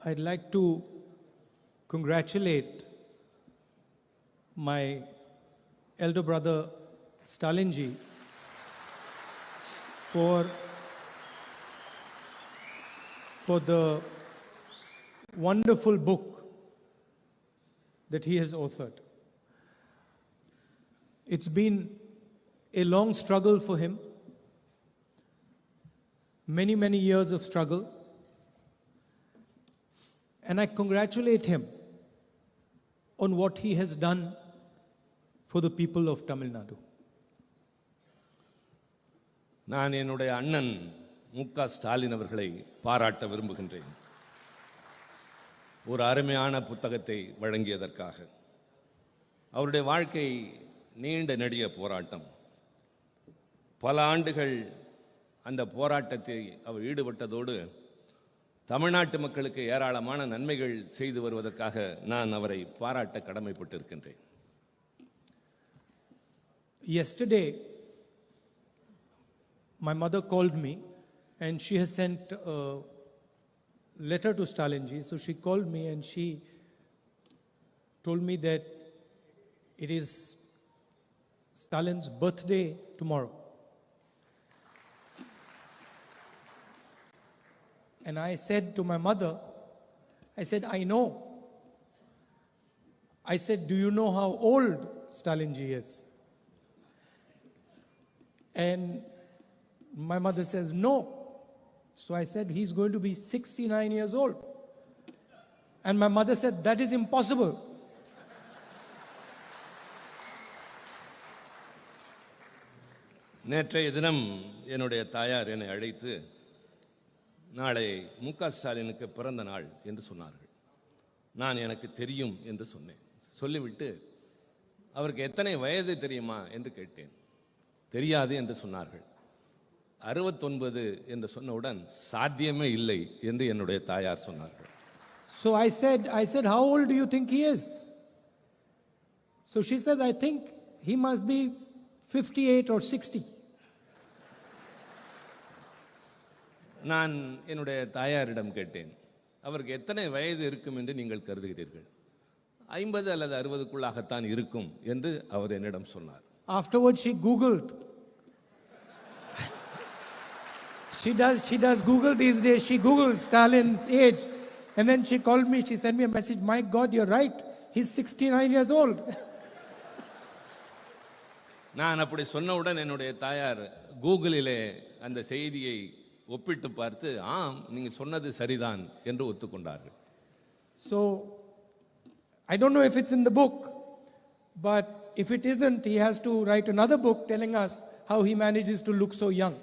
I'd like to congratulate my elder brother Stalinji for the wonderful book that he has authored. It's been a long struggle for him, many years of struggle, and I congratulate him on what he has done for the people of Tamil Nadu. நான் என்னுடைய அண்ணன் முக ஸ்டாலின் அவர்களை பாராட்ட விரும்புகின்றேன். ஒரு அருமையான புத்தகத்தை வழங்கியதற்காக. அவருடைய வாழ்க்கை நீண்ட நெடிய போராட்டம். பல ஆண்டுகள் அந்த போராட்டத்தை அவர் ஈடுபட்டதோடு தமிழ்நாட்டு மக்களுக்கு ஏராளமான நன்மைகள் செய்து வருவதற்காக நான் அவரை பாராட்ட கடமைப்பட்டிருக்கின்றேன். Yesterday, my mother called me and she has sent a letter to Stalinji. So she called me and she told me that it is Stalin's birthday tomorrow. And I said to my mother, I said, I know. I said, do you know how old Stalinji is? And my mother says, no. So I said, he's going to be 69 years old. And my mother said, that is impossible. நேற்றைய தினம் என்னுடைய தாயார் என்னை அழைத்து நாளை முக ஸ்டாலினுக்கு பிறந்த நாள் என்று சொன்னார்கள். நான் எனக்கு தெரியும் என்று சொன்னேன். சொல்லிவிட்டு அவருக்கு எத்தனை வயது தெரியுமா என்று கேட்டேன். தெரியாது என்று சொன்னார்கள். 69 என்று சொன்னவுடன் சாத்தியமே இல்லை என்று என்னுடைய தாயார் சொன்னார்கள். So I said, how old do you think he is? So she said, I think he must be 58 or 60. நான் என்னுடைய தாயாரிடம் கேட்டேன், அவருக்கு எத்தனை வயது இருக்கும் என்று நீங்கள் கருதுகிறீர்கள்? 50 அல்லது 60க்குள்ளாகத்தான் இருக்கும் என்று அவர் என்னிடம் சொன்னார். Afterwards she Googled. She does Google these days. She Googled Stalin's age. And then she called me. She sent me a message. My God, you're right. He's 69 years old. நான் அப்படி சொன்னவுடன் என்னுடைய தாயார் கூகுளிலே அந்த செய்தியை ஒப்பிட்டு பார்த்து ஆம் நீங்கள் சொன்னது சரிதான் என்று ஒத்துக்கொண்டார்கள். So I don't know if it's in the book, but if it isn't, he has to write another book telling us how he manages to look so young.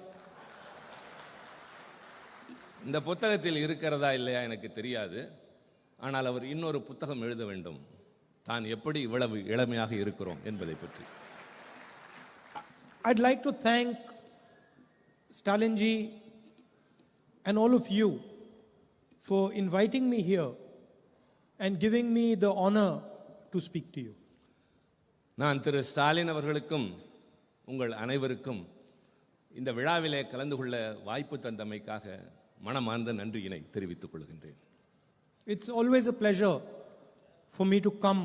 இந்த புத்தகத்தில் இருக்கிறதா இல்லையா எனக்கு தெரியாது. ஆனால் அவர் இன்னொரு புத்தகம் எழுத வேண்டும், தான் எப்படி இவ்வளவு இளமையாக இருக்கிறோம் என்பதை பற்றி. I'd like to thank Stalinji and all of you for inviting me here and giving me the honor to speak to you. நான் திரு ஸ்டாலின் அவர்களுக்கும் உங்கள் அனைவருக்கும் இந்த விழாவிலே கலந்து கொள்ள வாய்ப்பு தந்தமைக்காக மனமார்ந்த நன்றியினை தெரிவித்துக் கொள்கின்றேன். It's always a pleasure for me to come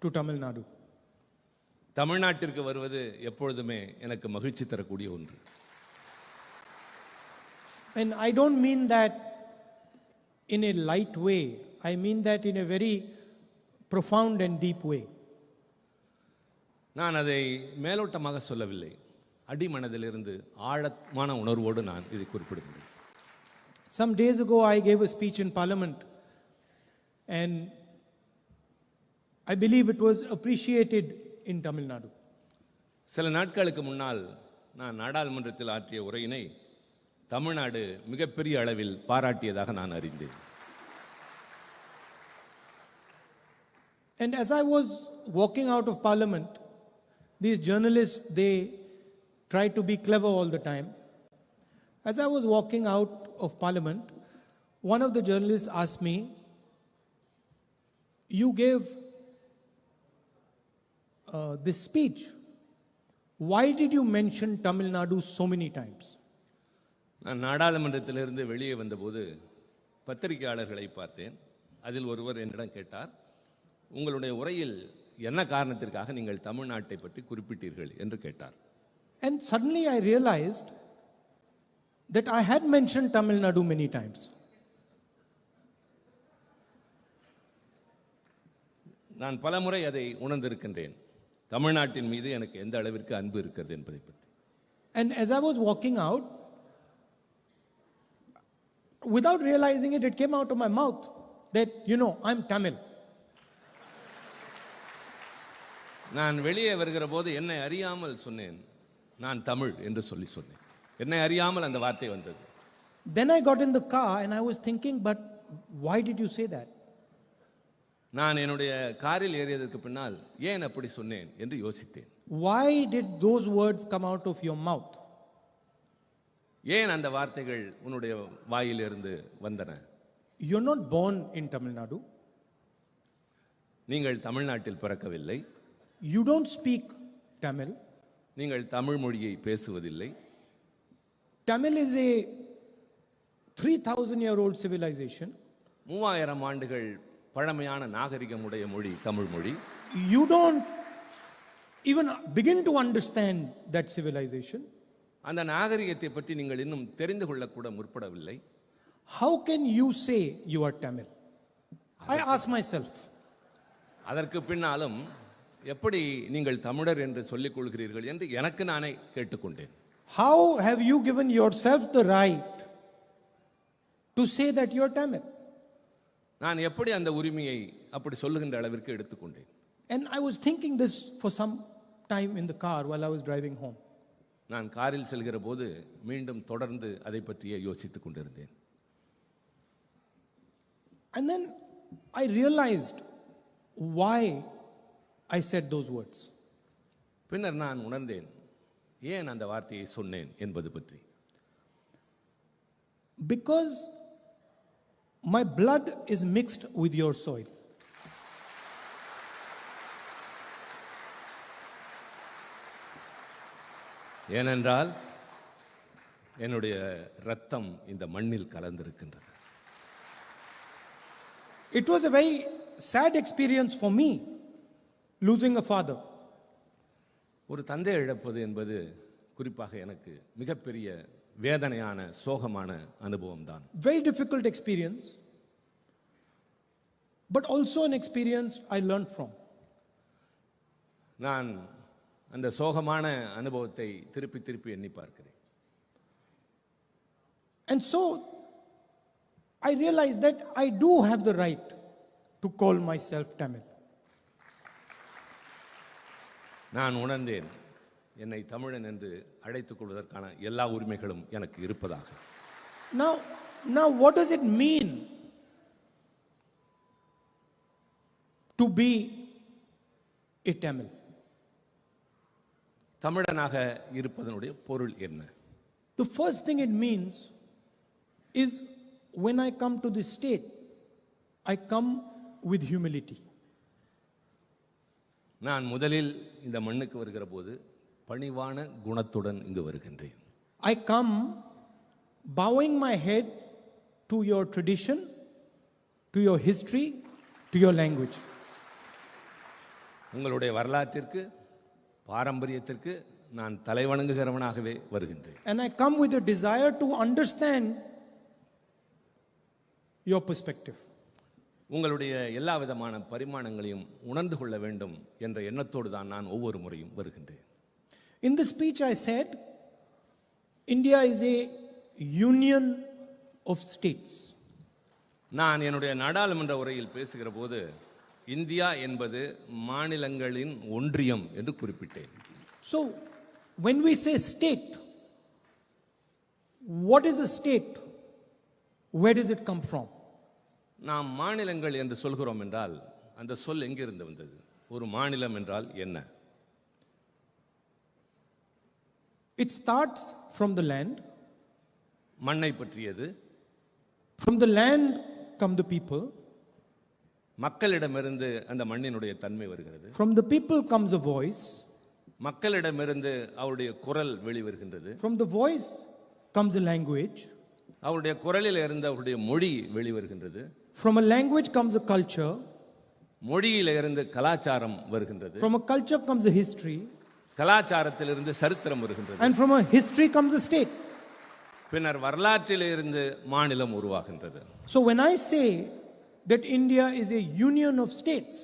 to Tamil Nadu. தமிழ்நாட்டிற்கு வருவது எப்பொழுதுமே எனக்கு மகிழ்ச்சி தரக்கூடிய ஒன்று. And I don't mean that in a light way. I mean that in a very profound and deep way. நான் அதை மேலோட்டமாக சொல்லவில்லை. அடிமனதிலிருந்து ஆழமான உணர்வோடு நான் இதை குறிப்பிடுகிறேன். Some days ago I gave a speech in Parliament and I believe it was appreciated in Tamil Nadu. சில நாட்களுக்கு முன்னால் நான் நாடாளுமன்றத்தில் ஆற்றிய உரையினை தமிழ்நாடு மிகப்பெரிய அளவில் பாராட்டியதாக நான் அறிந்தேன். And as I was walking out of Parliament, these journalists, they try to be clever all the time. As I was walking out of Parliament, one of the journalists asked me, you gave this speech. Why did you mention Tamil Nadu so many times? நான் நாடாளுமன்றத்திலிருந்து வெளியே வந்தபோது பத்திரிகையாளர்களை பார்த்தேன். அதில் ஒருவர் என்னிடம் கேட்டார், உங்களுடைய உரையில் என்ன காரணத்திற்காக நீங்கள் தமிழ்நாட்டை பற்றி குறிப்பிட்டீர்கள் என்று கேட்டார். And suddenly I realized that I had mentioned Tamil Nadu many times. நான் பலமுறை அதை உணர்ந்திருக்கின்றேன், தமிழ்நாட்டின் மீது எனக்கு எந்த அளவிற்கு அன்பு இருக்கிறது என்பதை பற்றி. And as I was walking out, without realizing it, it came out of my mouth that, I'm Tamil. நான் வெளியே வருகிற போது என்னை அறியாமல் சொன்னேன், நான் தமிழ் என்று சொன்னேன். என்னை அறியாமல் அந்த வார்த்தை வந்தது. Then I got in the car and I was thinking, but why did you say that? நான் என்னுடைய காரில் ஏறியதற்கு பின்னால் ஏன் அப்படி சொன்னேன் என்று யோசித்தேன். Why did those words come out of your mouth? ஏன் அந்த வார்த்தைகள் உன்னுடைய வாயிலிருந்து வந்தன? You're not born in Tamil Nadu. நீங்கள் தமிழ்நாட்டில் பிறக்கவில்லை. You don't speak Tamil. நீங்கள் தமிழ் மொழியை பேசுவதில்லை. Tamil is a 3,000-year-old civilization. 3000 ஆண்டுகள் பழமையான நாகரிகமுடைய மொழி தமிழ் மொழி. You don't even begin to understand that civilization. அந்த நாகரிகத்தை பற்றி நீங்கள் இன்னும் தெரிந்து கொள்ளக்கூட முற்படவில்லை. How can you say you are Tamil? I ask myself. அதற்கு பின்னாலும் எப்படி நீங்கள் தமிழர் என்று சொல்லிக் கொள்கிறீர்கள் என்று எனக்கு நானே கேட்டுக்கொண்டேன். How have you given yourself the right to say that you are Tamil? நான் எப்படி அந்த உரிமையை அப்படி சொல்லுகின்ற அளவிற்கு எடுத்துக்கொண்டேன். And I was thinking this for some time in the car while I was driving home. நான் காரில் செல்கிற போது மீண்டும் தொடர்ந்து அதை பற்றியே யோசித்துக் கொண்டிருந்தேன். And then I realized why I said those words. பின்னர் நான் உணர்ந்தேன் ஏன் அந்த வார்த்தையை சொன்னேன் என்பது பற்றி. Because my blood is mixed with your soil. ஏனென்றால் என்னுடைய இரத்தம் இந்த மண்ணில் கலந்திருக்கின்றது. It was a very sad experience for me losing a father. ஒரு தந்தை இழப்பது என்பது குறிப்பாக எனக்கு மிகப்பெரிய வேதனையான சோகமான அனுபவம் தான். Very difficult experience, but also an experience I learned from. நான் அந்த சோகமான அனுபவத்தை திருப்பி திருப்பி எண்ணி பார்க்கிறேன். And so I realized that I do have the right to call myself Tamil. நான் உணர்ந்தேன் என்னை தமிழன் என்று அழைத்துக் கொள்வதற்கான எல்லா உரிமைகளும் எனக்கு இருப்பதாக. Now what does it mean to be a Tamil? தமிழனாக இருப்பதனுடைய பொருள் என்ன? The first thing it means is when I come to this state, I come with humility. நான் முதலில் இந்த மண்ணுக்கு வருகிற போது பணிவான குணத்துடன் இங்கு வருகின்றேன். I come bowing my head to your tradition, to your history, to your language. உங்களுடைய வரலாற்றிற்கு பாரம்பரியத்திற்கு நான் தலைவணங்குகிறவனாகவே வருகின்றேன். And I come with a desire to understand your perspective. உங்களுடைய எல்லா விதமான பரிமாணங்களையும் உணர்ந்து கொள்ள வேண்டும் என்ற எண்ணத்தோடு தான் நான் ஒவ்வொரு முறையும் வருகின்றேன். In the speech I said, India is a union of states. நான் என்னுடைய நாடாளுமன்ற உரையில் பேசுகிற போது இந்தியா என்பது மாநிலங்களின் ஒன்றியம் என்று குறிப்பிட்டேன். So when we say state, what is a state? Where does it come from? நாம் மாநிலங்கள் என்று சொல்கிறோம் என்றால் அந்த சொல் எங்கிருந்து வந்தது? ஒரு மாநிலம் என்றால் என்ன? It starts from the land. மண்ணை பற்றியது. From the land come the people. மக்களிடமிருந்து அந்த மண்ணினுடைய தன்மை வருகிறது. From the people comes a voice. மக்களிடமிருந்து அவருடைய குரல் வெளிவருகின்றது. From the voice comes a language. அவருடைய குரலில் இருந்து அவருடைய மொழி வெளிவருகின்றது. From a language comes a culture. மொழியில இருந்து கலாச்சாரம் வருகின்றது. From a culture comes a history. கலாச்சாரத்திலிருந்து சரித்திரம் வருகின்றது. And from a history comes a state. பின்னர் வரலாற்றில் இருந்து மாநிலம் உருவாகின்றது. So when I say that India is a union of states,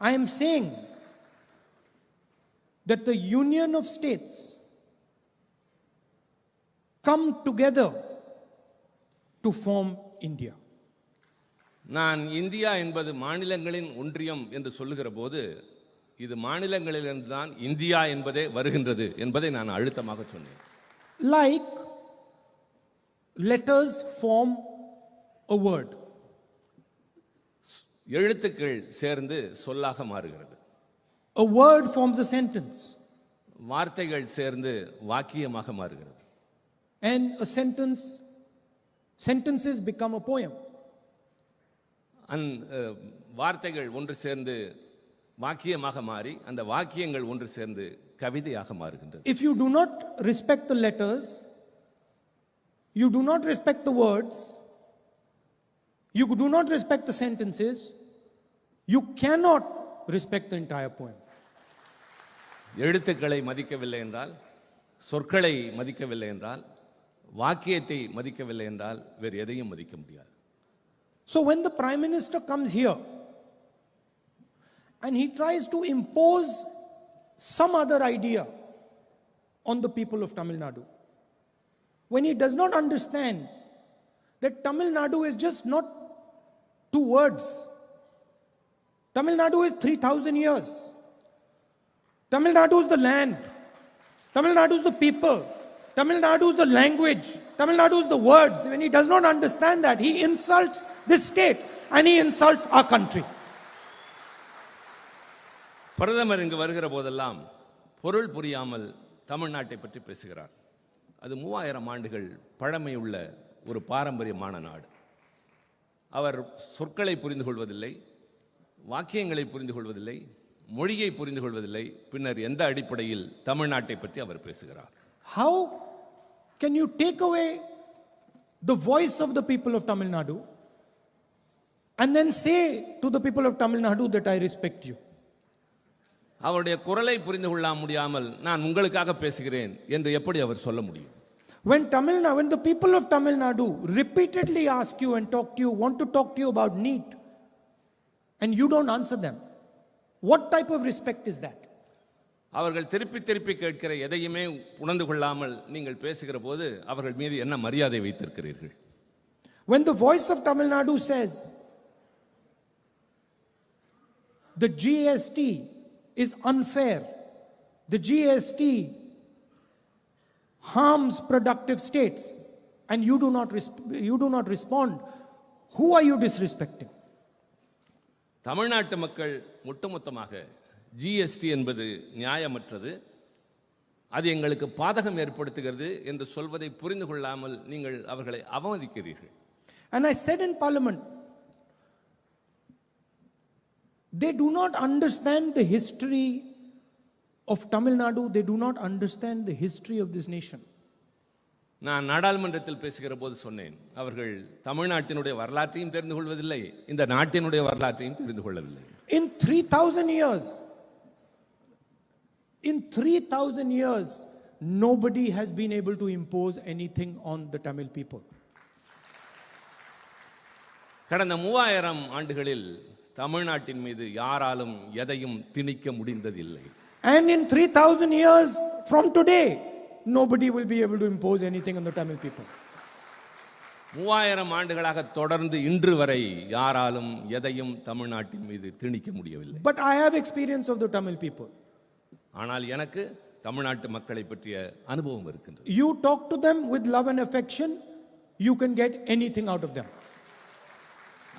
I am saying that the union of states come together to form India. நான் India என்பது மாநிலங்களின் ஒன்றியம் என்று சொல்லுகிற போது இது மாநிலங்களிலிருந்து தான் இந்தியா என்பதே வருகின்றது என்பதை நான் அழுத்தமாக சொன்னேன். Like letters form a word. எழுத்துக்கள் சேர்ந்து சொல்லாக மாறுகிறது. A word forms a sentence. வார்த்தைகள் சேர்ந்து வாக்கியமாக மாறுகிறது. And a sentences become a poem. வார்த்தைகள் ஒன்று சேர்ந்து வாக்கியமாக மாறி அந்த வாக்கியங்கள் ஒன்று சேர்ந்து கவிதையாக மாறுகின்றது. If you do not respect the letters, you do not respect the words, you do not respect the sentences, you cannot respect the entire poem. எழுத்துக்களை மதிக்கவில்லை என்றால், சொற்களை மதிக்கவில்லை என்றால், வாக்கியத்தை மதிக்கவில்லை என்றால் வேறு எதையும் மதிக்க முடியாது. So when the Prime Minister comes here and he tries to impose some other idea on the people of Tamil Nadu, when he does not understand that Tamil Nadu is just not two words. Tamil Nadu is 3,000 years. Tamil Nadu is the land. Tamil Nadu is the people. Tamil Nadu is the language. Tamil Nadu is the words. When he does not understand that, he insults this state and he insults our country. பிரதமர் இங்கு வருகிற போதெல்லாம் பொருள் புரியாமல் தமிழ்நாட்டை பற்றி பேசுகிறார். அது 3000 ஆண்டுகள் பழமையுள்ள ஒரு பாரம்பரியமான நாடு. அவர் சொற்களை புரிந்து கொள்வதில்லை, வாக்கியங்களை புரிந்து கொள்வதில்லை, மொழியை புரிந்து கொள்வதில்லை. பின்னர் எந்த அடிப்படையில் தமிழ்நாட்டை பற்றி அவர் பேசுகிறார்? How can you take away the voice of the people of Tamil Nadu and then say to the people of Tamil Nadu that I respect you? அவருடைய குரலை புரிந்து கொள்ள முடியாமல் நான் உங்களுக்காக பேசுகிறேன் என்று எப்படி அவர் சொல்ல முடியும்? When the people of Tamil Nadu repeatedly ask you and want to talk to you about NEET and you don't answer them, what type of respect is that? அவர்கள் திருப்பி திருப்பி கேட்கிற எதையுமே உணர்ந்து கொள்ளாமல் நீங்கள் பேசுகிற போது அவர்கள் மீது என்ன மரியாதை வைத்திருக்கிறீர்கள்? When the voice of Tamil Nadu says the GST is unfair, the GST harms productive states, and you do not respond, who are you disrespecting? தமிழ்நாட்டு மக்கள் ஒட்டுமொத்தமாக ஜிஎஸ்டி என்பது நியாயமற்றது, அது எங்களுக்கு பாதகம் ஏற்படுத்துகிறது என்று சொல்வதை புரிந்து கொள்ளாமல் நீங்கள் அவர்களை அவமதிக்கிறீர்கள். And I said in Parliament, they do not understand the history of Tamil Nadu, they do not understand the history of this nation. நான் நாடாளுமன்றத்தில் பேசுகிற போது சொன்னேன், அவர்கள் தமிழ்நாட்டினுடைய வரலாற்றையும் தெரிந்து கொள்வதில்லை, இந்த நாட்டினுடைய வரலாற்றையும் தெரிந்து கொள்ளவில்லை. In 3,000 years, nobody has been able to impose anything on the Tamil people. கடந்த 3000 ஆண்டுகளில் தமிழ்நாட்டின் மீது யாராலும் எதையும் திணிக்க முடிந்ததில்லை. And in 3,000 years from today, nobody will be able to impose anything on the Tamil people. 3000 ஆண்டுகளாக தொடர்ந்து இன்று வரை யாராலும் எதையும் தமிழ்நாட்டின் மீது திணிக்க முடியவில்லை. But I have experience of the Tamil people. ஆனால் எனக்கு தமிழ்நாட்டு மக்களை பற்றிய அனுபவம் இருக்கின்றது. You talk to them with love and affection, you can get anything out of them.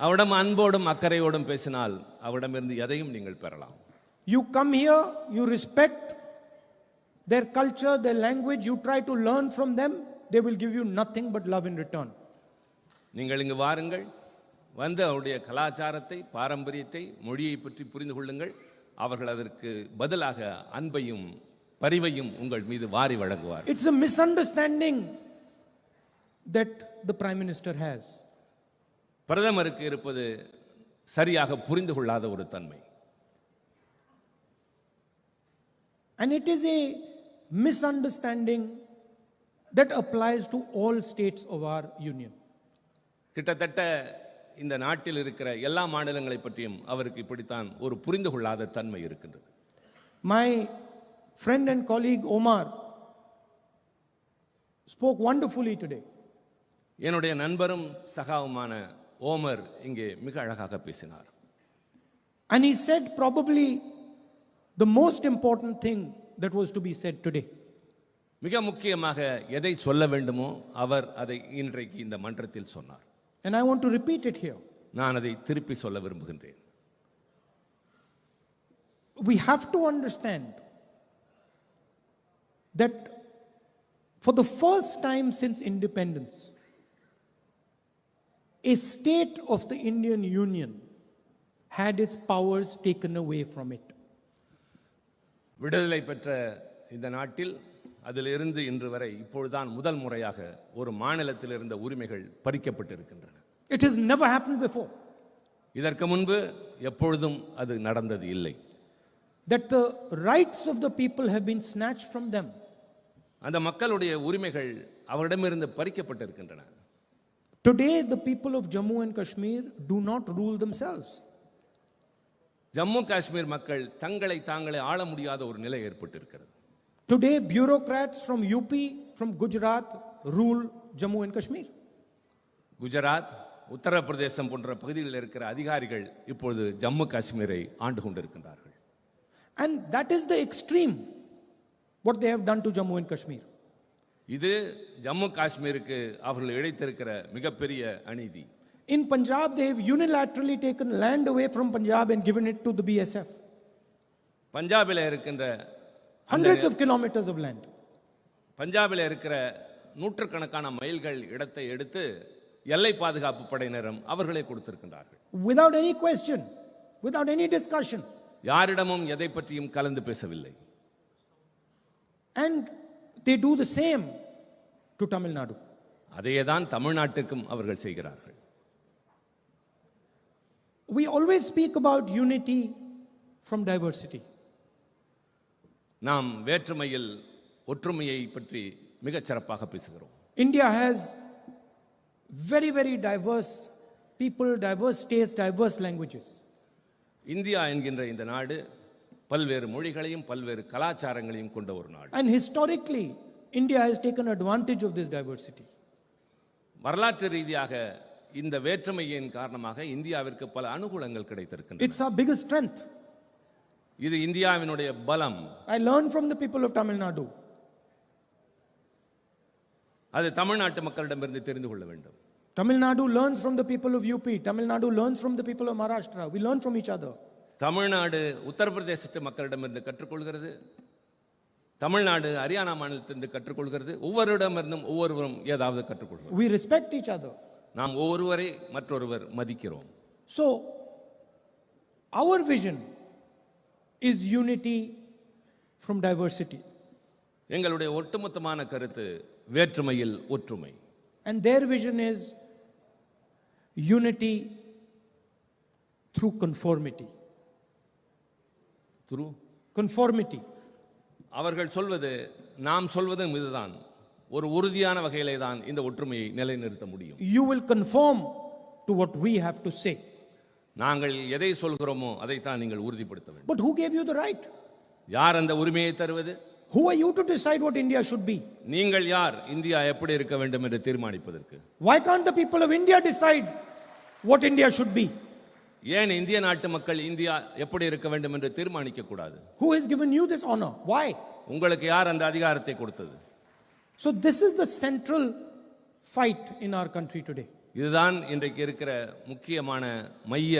அவரிடம் அன்போடும் அக்கறையோடும் பேசினால் அவரிடமிருந்து எதையும் நீங்கள் பெறலாம். You come here, you respect their culture, their language, you try to learn from them, they will give you nothing but love in return. நீங்கள் இங்கு வாருங்கள், வந்து அவருடைய கலாச்சாரத்தை, பாரம்பரியத்தை, மொழியை பற்றி புரிந்து கொள்ளுங்கள். அவர்கள் அதற்கு பதிலாக அன்பையும் பரிவையும் உங்கள் மீது வாரி வழங்குவார். It's a misunderstanding that the Prime Minister has. பிரதமருக்கு இருப்பது சரியாக புரிந்து கொள்ளாத ஒரு தன்மை. And it is a misunderstanding that applies to all states of our union. கிட்டத்தட்ட இந்த நாட்டில் இருக்கிற எல்லா மாநிலங்களை பற்றியும் அவருக்கு இப்படித்தான் ஒரு புரிந்து கொள்ளாத தன்மை இருக்கின்றது. My friend and colleague Omar spoke wonderfully today. என்னுடைய நண்பரும் சகாவுமான ஓமர் இங்கே மிக அழகாக பேசினார். And he said probably the most important thing that was to be said today. மிக முக்கியமாக எதை சொல்ல வேண்டுமோ அவர் அதை இன்றைக்கு இந்த மன்றத்தில் சொன்னார். And I want to repeat it here. நான் அதை திருப்பி சொல்ல விரும்புகின்றேன். We have to understand that for the first time since independence, a state of the Indian Union had its powers taken away from it. விடுதலை பெற்ற இந்த நாட்டில் அதிலிருந்து இன்று வரை இப்பொழுதுதான் முதல் முறையாக ஒரு மாநிலத்தில் இருந்த உரிமைகள் பறிக்கப்பட்டிருக்கின்றன. It has never happened before. இதற்கு முன்பு எப்பொழுதும் அது நடந்தது இல்லை. That the rights of the people have been snatched from them. அந்த மக்களுடைய உரிமைகள் அவரிடமிருந்து பறிக்கப்பட்டிருக்கின்றன. Today the people of Jammu and Kashmir do not rule themselves. Jammu Kashmir மக்கள் தங்களை தாங்களே ஆள முடியாத ஒரு நிலை ஏற்பட்டிருக்கிறது. Today bureaucrats from UP, from Gujarat rule Jammu and Kashmir. Gujarat, Uttar Pradesh போன்ற பகுதிகளில் இருக்கிற அதிகாரிகள் இப்பொழுது ஜம்மு காஷ்மீரை ஆண்டு கொண்டிருக்கின்றார்கள். And that is the extreme what they have done to Jammu and Kashmir. இது ஜம்மு காஷ்மீருக்கு அவர்கள் இழைத்திருக்கிற மிகப்பெரிய அநீதி. In Punjab they have unilaterally taken land away from Punjab and given it to the BSF. பஞ்சாபில் இருக்கின்ற Hundreds of kilometers of land. பஞ்சாபில் இருக்கிற நூற்றுக்கணக்கான மைல்கள் இடத்தை எடுத்து எல்லை பாதுகாப்பு படையினரும் அவர்களே கொடுத்திருக்கின்றார்கள். Without any question, without any discussion. யாரிடமும் எதை பற்றியும் கலந்து பேசவில்லை. And they do the same to Tamil Nadu. அதையேதான் தமிழ்நாட்டுக்கும் அவர்கள் செய்கிறார்கள். We always speak about unity from diversity. நாம் வேற்றுமையில் ஒற்றுமையை பற்றி மிகச் சிறப்பாக பேசுகிறோம். India has very, very diverse people, diverse states, diverse languages. India என்கின்ற இந்த நாடு பல்வேறு மொழிகளையும் பல்வேறு கலாச்சாரங்களையும் கொண்ட ஒரு நாடு. And historically, India has taken advantage of this diversity. வரலாற்று ரீதியாக இந்த வேற்றுமையின் காரணமாக இந்தியாவிற்கு பல அனுகூலங்கள் கிடைத்திருக்கின்றன. It's our biggest strength. இது இந்தியாவினுடைய பலம். I learned from the people of Tamil Nadu. அது தமிழ்நாட்டு மக்களிடமிருந்து தெரிந்து கொள்ள வேண்டும். Tamil Nadu learns from the people of UP. Tamil Nadu learns from the people of Maharashtra. We learn from each other. Tamil Nadu உத்தரப்பிரதேசத்து மக்களிடமிருந்து கற்றுக்கொள்கிறது. தமிழ்நாடு ஹரியானா மாநிலத்திலிருந்து கற்றுக்கொள்கிறது. ஒவ்வொருடமிருந்தும் ஒவ்வொருவரும் ஏதாவது கற்றுக்கொள்கிறோம். We respect each other. நாம் ஒவ்வொருவரை மற்றொருவர் மதிக்கிறோம். So our vision is unity from diversity. எங்களுடைய ஒட்டுமொத்தமான கருத்து வேற்றுமையில் ஒற்றுமை. And their vision is unity through conformity. Through conformity. அவர்கள் சொல்வது நாம் சொல்வதும் இதுதான். ஒரு உறுதியான வகையிலே தான் இந்த ஒற்றுமையை நிலைநிறுத்த முடியும். You will conform to what we have to say. நாங்கள் எதை சொல்கிறோமோ அதைத்தான் நீங்கள் உறுதிப்படுத்த வேண்டும். But who gave you the right? யார் அந்த உரிமையை தருவது? Who are you to decide what India should be? நீங்கள் யார் இந்தியா எப்படி இருக்க வேண்டும் என்று தீர்மானிப்பதற்கு? Why can't the people of India decide what India should be? ஏன் இந்திய நாட்டு மக்கள் இந்தியா எப்படி இருக்க வேண்டும் என்று தீர்மானிக்க கூடாது? Who has given you this honor? Why? உங்களுக்கு யார் அந்த அதிகாரத்தை கொடுத்தது? So this is the central fight in our country today. இதுதான் இன்றைக்கு இருக்கிற முக்கியமான மைய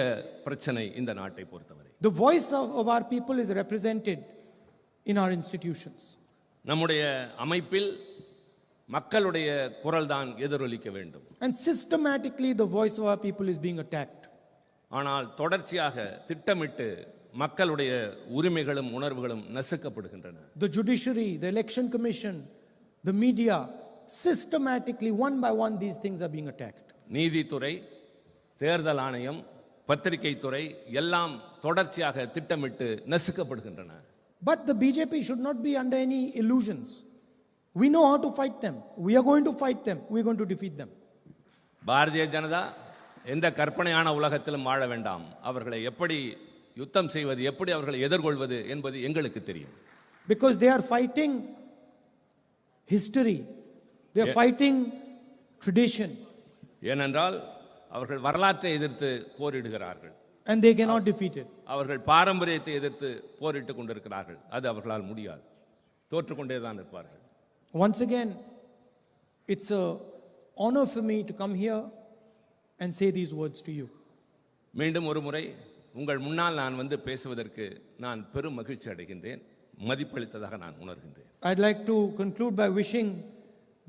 பிரச்சனை இந்த நாட்டை பொறுத்தவரை. The voice of our people is represented in our institutions. நம்முடைய அமைப்பில் மக்களுடைய குரல் தான் எதிரொலிக்க வேண்டும். And systematically the voice of our people is being attacked. ஆனால் தொடர்ச்சியாக திட்டமிட்டு மக்களுடைய உரிமைகளும் உணர்வுகளும் நசுக்கப்படுகின்றன. The judiciary, the election commission, the media, systematically, one by one, these things are being attacked. நீதித்துறை, தேர்தல் ஆணையம், பத்திரிகை துறை எல்லாம் தொடர்ச்சியாக திட்டமிட்டு நசுக்கப்படுகின்றன. But the BJP should not be under any illusions. We know how to fight them. We are going to fight them. We are going to defeat them. Bharatiya Janata எந்த கற்பனையான உலகத்திலும் வாழ வேண்டாம். அவர்களை எப்படி யுத்தம் செய்வது, எப்படி அவர்களை எதிர்கொள்வது என்பது எங்களுக்கு தெரியும். Because they are fighting history. They are fighting tradition. ஏனென்றால் அவர்கள் வரலாற்றை எதிர்த்து போரிடுகிறார்கள். And they cannot defeat it. அவர்கள் பாரம்பரியத்தை எதிர்த்து போரிட்டுக் கொண்டிருக்கிறார்கள். அது அவர்களால் முடியாது. தோற்றுக்கொண்டே தான் இருப்பார்கள். Once again, it's a honor for me to come here and say these words to you. மீண்டும் ஒரு முறை உங்கள் முன்னால் நான் வந்து பேசுவதற்கு நான் பெரும் மகிழ்ச்சி அடைகின்றேன். மதிப்பளித்ததாக நான் உணர்கின்றேன். I'd like to conclude by wishing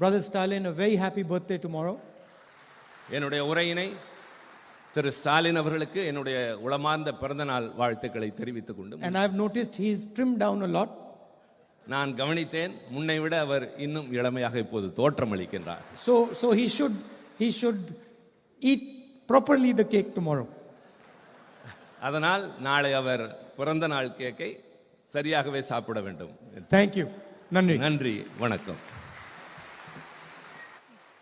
Brother Stalin a very happy birthday tomorrow. என்னுடைய உரையினை திரு ஸ்டாலின் அவர்களுக்கு என்னுடைய உளமார்ந்த பிறந்தநாள் வாழ்த்துக்களை தெரிவித்துக் கொண்டு, And I've noticed he's trimmed down a lot. நான் கவனித்தேன், முன்னை விட அவர் இன்னும் இளமையாக இப்போது தோற்றமளிக்கின்றார். So he should eat properly the cake tomorrow. அதனால் நாளை அவர் பிறந்த நாள் கேக்கை சரியாகவே சாப்பிட வேண்டும். Thank you. Nandri. நன்றி, வணக்கம்.